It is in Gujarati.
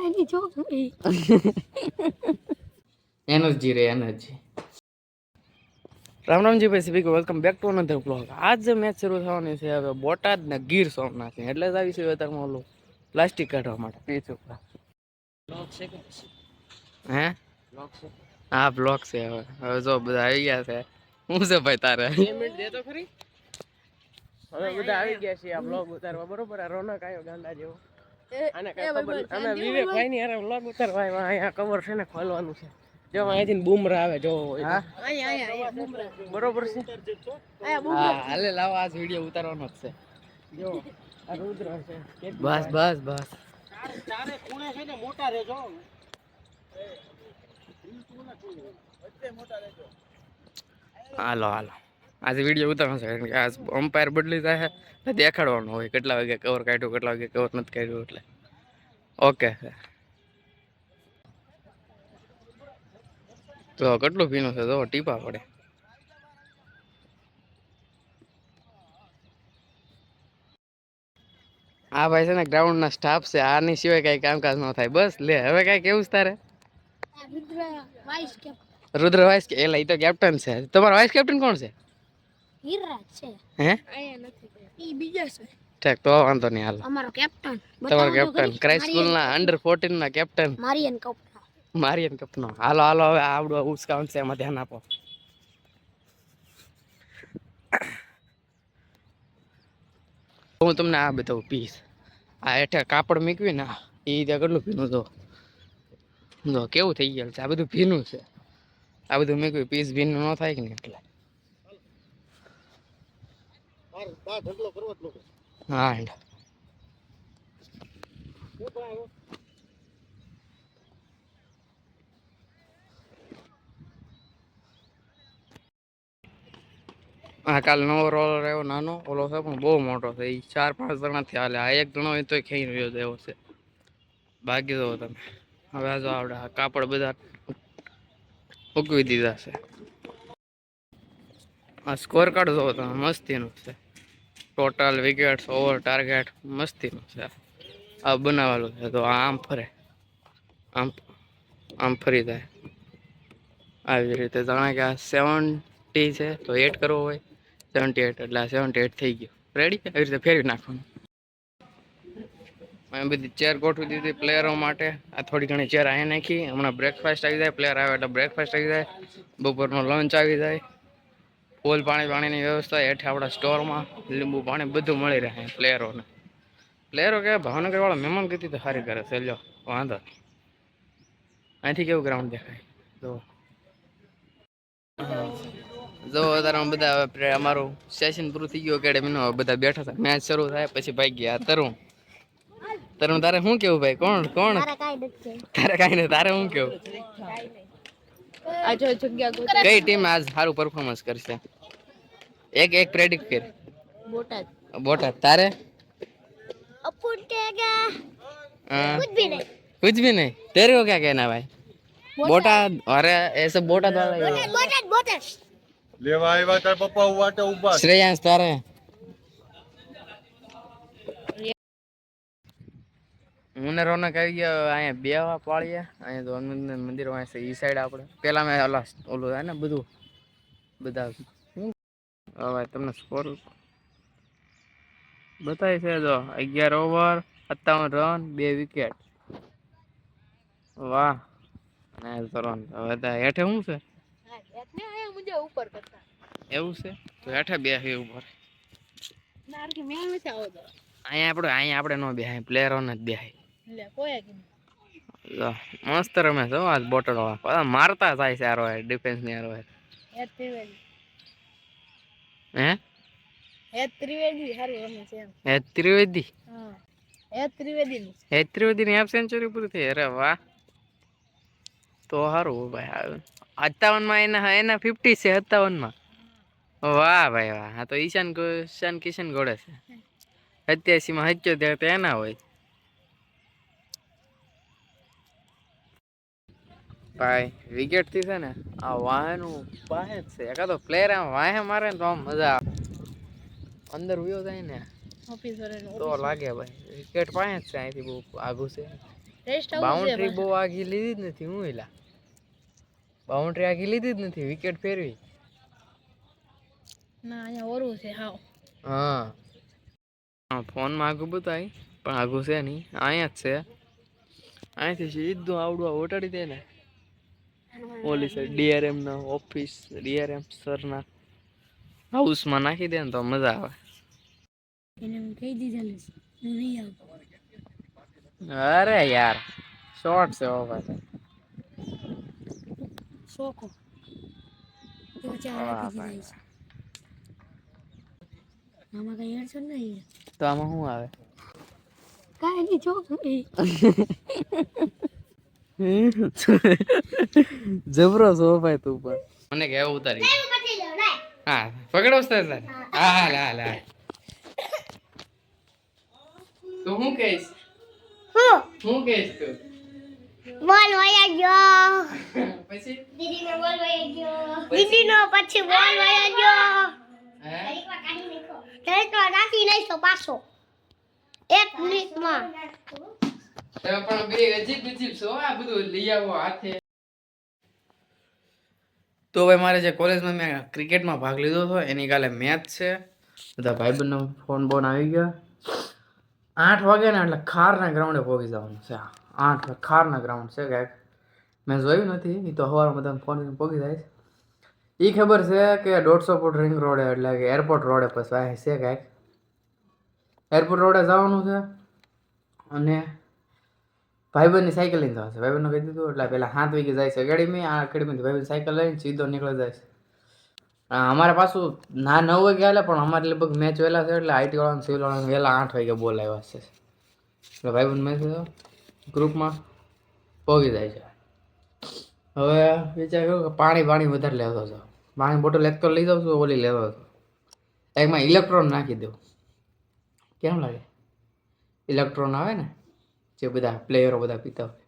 એની જો એનર્જી રે એનર્જી. રામ રામજી ભાઈ સભી કો welcome back to another blog. આજ મેચ શરૂ થવાની છે હવે બોટાદ ને ગીર સોમનાથ ની, એટલે જ આવી છે અત્યારમાં ઓલું પ્લાસ્ટિક કાઢવા માટે પીચ ઉપર. હે હા બ્લોક છે. હવે જો બધા આવી ગયા છે. શું છે ભાઈ તારે પેમેન્ટ દે તો ખરી. હવે બધા આવી ગયા છે આ બ્લોગ ઉતારવા, બરોબર. આ રોનક આવ્યો ગાંડા જેવો. આને કઈ ખબર અમે વિવેકભાઈ ની હારે બ્લોગ ઉતારવા આવ્યા. અહીંયા કવર છે ને ખોલવાનું છે. જો અહીંથી બૂમરા આવે જો. હા બરોબર છે. હા હાલે લાવો આ વિડિયો ઉતારવાનો જ છે. જો આ રુદ્ર છે. બસ બસ બસ ચારે ખૂણે છે ને મોટા રેજો. હાલો હાલો આજે વિડીયો ઉતારવાનો છે કારણ કે આજ અમ્પાયર બદલી જાય છે, દેખાડવાનું હોય કેટલા વાગે કવર કાઢ્યું કેટલા વાગે કવર નથી કાઢ્યું. એટલે ઓકે તો કેટલું ભીનું છે જો ટીપા પડે. આ ભાઈ છે ને ગ્રાઉન્ડ ના સ્ટાફ છે, આની સિવાય કઈ કામકાજ ન થાય. બસ લે હવે કઈ કેવું છે તારે. રુદ્ર વાઇસ કે એલા ઈ તો કેપ્ટન છે. તમારો વાઇસ કેપ્ટન કોણ છે? હીરા છે. હે આયા નથી ઈ બીજા છે. ઠીક તો વાંધો નહીં હાલો. અમારો કેપ્ટન તમારો કેપ્ટન ક્રાઇસ્ટ સ્કૂલ ના અંડર 14 ના કેપ્ટન મારિયન કપનો. હાલો હાલો હવે આવડો ઉસ્કાઉન્ટ છે એમાં ધ્યાન આપો. હું તમને આ બતાવું પીસ. આ હેઠે કાપડ મૂકવી ને એ ત્યાં કેટલું ભીનું જો કેવું થઈ ગયું છે. આ બધું ભીનું છે. આ બધું મૂકવી પીસ ભીનું ન થાય કે ને એટલે. હા હા કાલ નવો રોલર આવ્યો નાનો ઓલો છે પણ બહુ મોટો છે. એ 4-5 જણાથી હાલે. આ એક જણો હોય તોય ખાઈ રહ્યો એવો છે. બાકી દો તમે હવે આ જો આવડે આ કાપડ બધા ઉકવી દીધા છે. આ સ્કોર કાર્ડ જોવો તમે મસ્તીનું છે. ટોટલ વિકેટ્સ ઓવર ટાર્ગેટ મસ્તીનું છે. આ બનાવેલું છે તો આમ ફરે આમ આમ ફરી જાય આવી રીતે. જાણે કે આ 70 છે તો 8 કરવો હોય 78 એટલે 78 થઈ ગયો. રેડી એવી રીતે ફેરવી નાખવાનું. અહીં બધી ચેર ગોઠવી દીધી પ્લેયરો માટે. આ થોડી ઘણી ચેર અહીંયા નાખી. હમણાં બ્રેકફાસ્ટ આવી જાય. પ્લેયર આવે એટલે બ્રેકફાસ્ટ આવી જાય. બપોરનો લંચ આવી જાય. ફૂલ પાણીની વ્યવસ્થા હેઠે આપણા સ્ટોરમાં લીંબુ પાણી બધું મળી રહે પ્લેયરોને. પ્લેયરો કે ભાવનગર વાળા મહેમાન ગતિ તો સારી કરે છે. લ્યો વાંધો અહીંથી કેવું ગ્રાઉન્ડ દેખાય જો અત્યારે બધા અમારું સેશન પૂરું થઈ ગયું એકેડેમીનું. બધા બેઠા હતા. મેચ શરૂ થાય પછી ભાઈ ગયા. તરુણ તારે શું કેવું ભાઈ? કોણ તારે કાંઈ નહીં. તારે શું કેવું? કઈ ટીમ આજ સારું પરફોર્મન્સ કરશે? એક પ્રેડિક્ટ કર. બોટાદ. તારે कुछ भी नहीं तेरे को क्या कहना भाई? बोटाद. अरे ऐसे बोटाद वाला લેવા આવ્યા તાર પપ્પા વાટે ઉભા. શ્રેયાંશ તારે હું ને રોનક આવી ગયા અહીંયા બેવા પાળીએ. અહીંયા તો હનુમાન મંદિર વાંચે છે ઈ સાઈડ. આપણે પેલા મેં ઓલું થાય ને બધું બધા હવે તમને સ્કોર બતાવે છે. જો 11 ઓવર 57 રન 2 વિકેટ. વાહ. હવે હેઠે શું છે એવું છે તો હેઠે બે ઉપર અહીંયા આપણે નો બેહાય પ્લેયરો ને જ બેહાય. મસ્ત રમે છે આજ બોટલ વાળા. મારતા થાય છે આરો ડિફેન્સ ની આરો. ત્રિવેદી ની હાફ સેન્ચુરી પૂરી થઈ. અરે વાહ તો સારું ભાઈ. 57 માં એના 50 છે 57 માં. વાહ ભાઈ વાહ. હા તો ઈશાન કિશન ગોળે છે. 87 માં 77 તો એના હોય ભાઈ. વિકેટ થી છે ને આ વાહેનું વાહે જ છે. એકાદો પ્લેયર આમ વાહે મારે ને તો આમ મજા આવે. અંદર ઉયો જાય ને તો લાગે ભાઈ. વિકેટ પાસે જ છે. અહીંથી બહુ આઘું છે. રેસ્ટ બાઉન્ડ્રી બહુ આગી લીધી જ નથી હું એલા બાઉન્ડ્રી આગી લીધી જ નથી વિકેટ ફેરવી ના અહીંયા ઓરું છે હાવ. હા ફોનમાં આગું બતાય પણ આગું છે નહીં અહીંયા જ છે અહીંથી સીધું આવડું ઓટાડી દે ને ઓલી સાઈડ ડીઆરએમ ના ઓફિસ ડીઆરએમ સરના હાઉસમાં નાખી દે ને તો મજા આવે. એને હું કહી દીધેલું છે હું નહીં આવું. અરે યાર શોર્ટ છે ઓ ભાઈ શોકો તો ચાર આપી દીધા છે. આમાં કઈ અડચણ નહીં. તો આમાં શું આવે કાંઈ નહીં જો જબરો છો ભાઈ તું પણ મને કે એવું ઉતારી હા પકડો તારે હા હાલ હાલ હાલ તું શું કહીશ શું કહીશ તું બોલ વયા ગયો પછી દીદીનો બોલ વયા ગયો દીદીનો પછી બોલ વયા ગયો હે તો નાખી લઈશ પાછો 1 મિનિટમાં. પણ બે અજીબ અજીબ છો આ બધું લઈ આવો હાથે. તો ભાઈ મારે જે કોલેજમાં મેં ક્રિકેટમાં ભાગ લીધો હતો એની કાલે મેચ છે બધા ભાઈબંધનો ફોન બોન આવી ગયા 8 વાગે ને એટલે ખારના ગ્રાઉન્ડે પહોંચી જવાનું છે 8 ખારના ગ્રાઉન્ડ છે કાંઈક મેં જોયું નથી એ તો સવારમાં બધાને ફોન પહોંચી જાય એ ખબર છે કે 150 ફૂટ રિંગ રોડે એટલે કે એરપોર્ટ રોડે પછી છે કાંઈક એરપોર્ટ રોડે જવાનું છે અને ભાઈબંધની સાયકલ લઈને જવાનું છે ભાઈબંધને કહી દીધું એટલે પહેલાં 7 વાગે જાય છે એકેડમી આ એકેડમીથી ભાઈબંધ સાયકલ લઈને સીધો નીકળી જાય છે. અમારે પાછું ના 9 વાગે આવેલા પણ અમારે લગભગ મેચ વહેલા છે એટલે આઈટી વાળાને સિવિલ વાળાને વહેલા 8 વાગે બોલાવ્યા છે એટલે ભાઈબંધ મેચ ગ્રુપમાં પહોંચી જાય છે. હવે વિચાર કર્યો કે પાણી વધારે લેતો હતો પાણી બોટલ એક તો લઈ જાઉં છું ઓલી લેતો હતો એકમાં ઇલેક્ટ્રોન નાખી દઉં કેમ લાગે ઇલેક્ટ્રોન આવે ને જે બધા પ્લેયરો બધા પીતા હોય